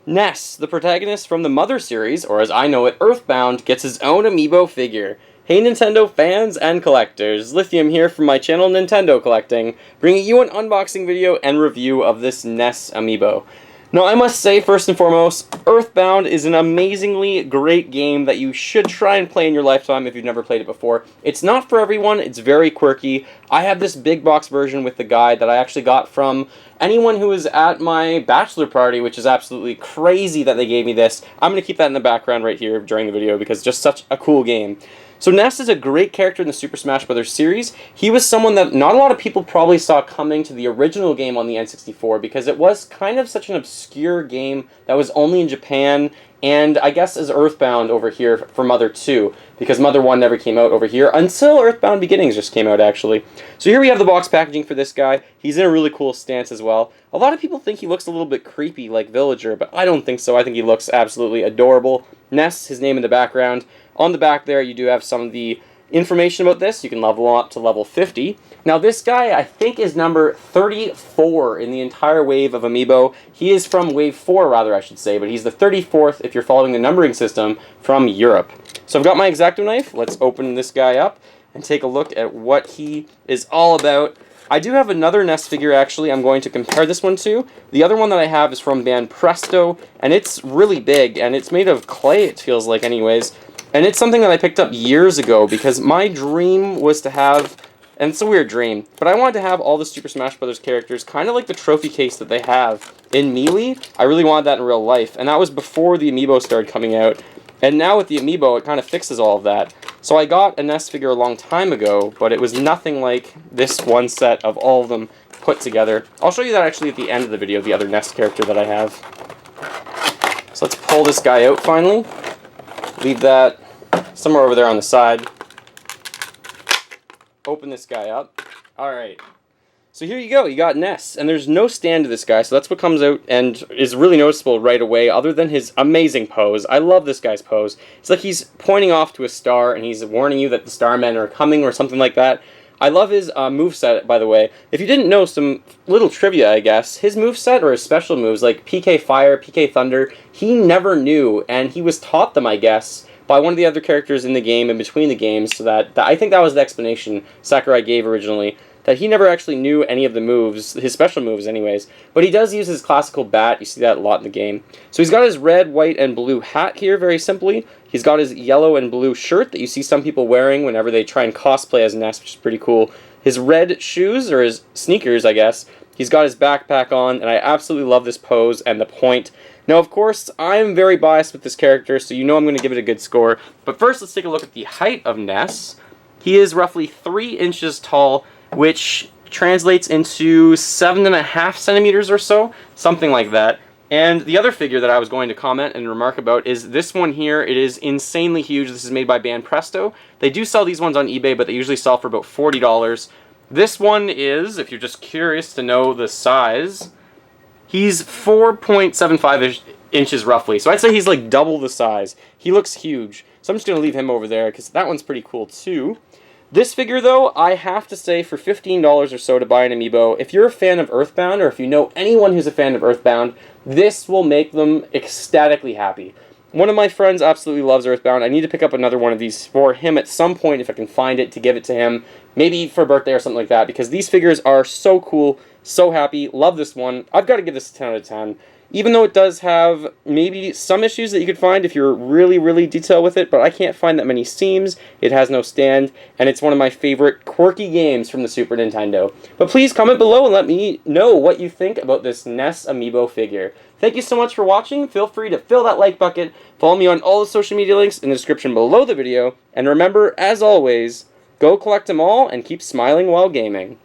Ness, the protagonist from the Mother series, or as I know it, Earthbound, gets his own Amiibo figure. Hey Nintendo fans and collectors, Lithium here from my channel Nintendo Collecting, bringing you an unboxing video and review of this Ness Amiibo. Now I must say, first and foremost, Earthbound is an amazingly great game that you should try and play in your lifetime if you've never played it before. It's not for everyone, it's very quirky. I have this big box version with the guide that I actually got from anyone who was at my bachelor party, which is absolutely crazy that they gave me this. I'm going to keep that in the background right here during the video because it's just such a cool game. So Ness is a great character in the Super Smash Bros. Series. He was someone that not a lot of people probably saw coming to the original game on the N64 because it was kind of such an obscure game that was only in Japan and I guess as Earthbound over here for Mother 2 because Mother 1 never came out over here until Earthbound Beginnings just came out actually. So here we have the box packaging for this guy. He's in a really cool stance as well. A lot of people think he looks a little bit creepy like Villager, but I don't think so. I think he looks absolutely adorable. Ness, his name in the background. On the back there, you do have some of the information about this. You can level up to level 50. Now, this guy, I think, is number 34 in the entire wave of Amiibo. He is from wave 4, rather, I should say, but he's the 34th if you're following the numbering system from Europe. So I've got my X-Acto knife. Let's open this guy up and take a look at what he is all about. I do have another Ness figure, actually, I'm going to compare this one to. The other one that I have is from band Presto, and it's really big, and it's made of clay, it feels like, anyways. And it's something that I picked up years ago because my dream was to have, and it's a weird dream, but I wanted to have all the Super Smash Bros. Characters kind of like the trophy case that they have in Melee. I really wanted that in real life, and that was before the Amiibo started coming out. And now with the Amiibo, it kind of fixes all of that. So I got a Ness figure a long time ago, but it was nothing like this one set of all of them put together. I'll show you that actually at the end of the video, the other Ness character that I have. So let's pull this guy out finally. Leave that somewhere over there on the side. Open this guy up. Alright. So here you go. You got Ness. And there's no stand to this guy, so that's what comes out and is really noticeable right away, other than his amazing pose. I love this guy's pose. It's like he's pointing off to a star, and he's warning you that the Starmen are coming or something like that. I love his moveset, by the way. If you didn't know, some little trivia, I guess. His moveset, or his special moves, like PK Fire, PK Thunder, he never knew, and he was taught them, I guess, by one of the other characters in the game, in between the games, so that I think that was the explanation Sakurai gave originally, that he never actually knew any of the moves, his special moves anyways, but he does use his classical bat. You see that a lot in the game. So he's got his red, white, and blue hat here, very simply. He's got his yellow and blue shirt that you see some people wearing whenever they try and cosplay as Ness, which is pretty cool. His red shoes, or his sneakers, I guess. He's got his backpack on, and I absolutely love this pose and the point. Now, of course, I'm very biased with this character, so you know I'm going to give it a good score. But first, let's take a look at the height of Ness. He is roughly 3 inches tall, which translates into 7.5 centimeters or so, something like that. And the other figure that I was going to comment and remark about is this one here. It is insanely huge. This is made by band Presto. They do sell these ones on eBay, but they usually sell for about $40. This one is, if you're just curious to know the size, he's 4.75 inches roughly. So I'd say he's like double the size. He looks huge. So I'm just going to leave him over there because that one's pretty cool too. This figure, though, I have to say for $15 or so to buy an Amiibo, if you're a fan of Earthbound, or if you know anyone who's a fan of Earthbound, this will make them ecstatically happy. One of my friends absolutely loves Earthbound. I need to pick up another one of these for him at some point if I can find it to give it to him, maybe for a birthday or something like that, because these figures are so cool, so happy, love this one. I've got to give this a 10 out of 10. Even though it does have maybe some issues that you could find if you're really, really detailed with it, but I can't find that many seams, it has no stand, and it's one of my favorite quirky games from the Super Nintendo. But please comment below and let me know what you think about this Ness Amiibo figure. Thank you so much for watching. Feel free to fill that like bucket, follow me on all the social media links in the description below the video, and remember, as always, go collect them all and keep smiling while gaming.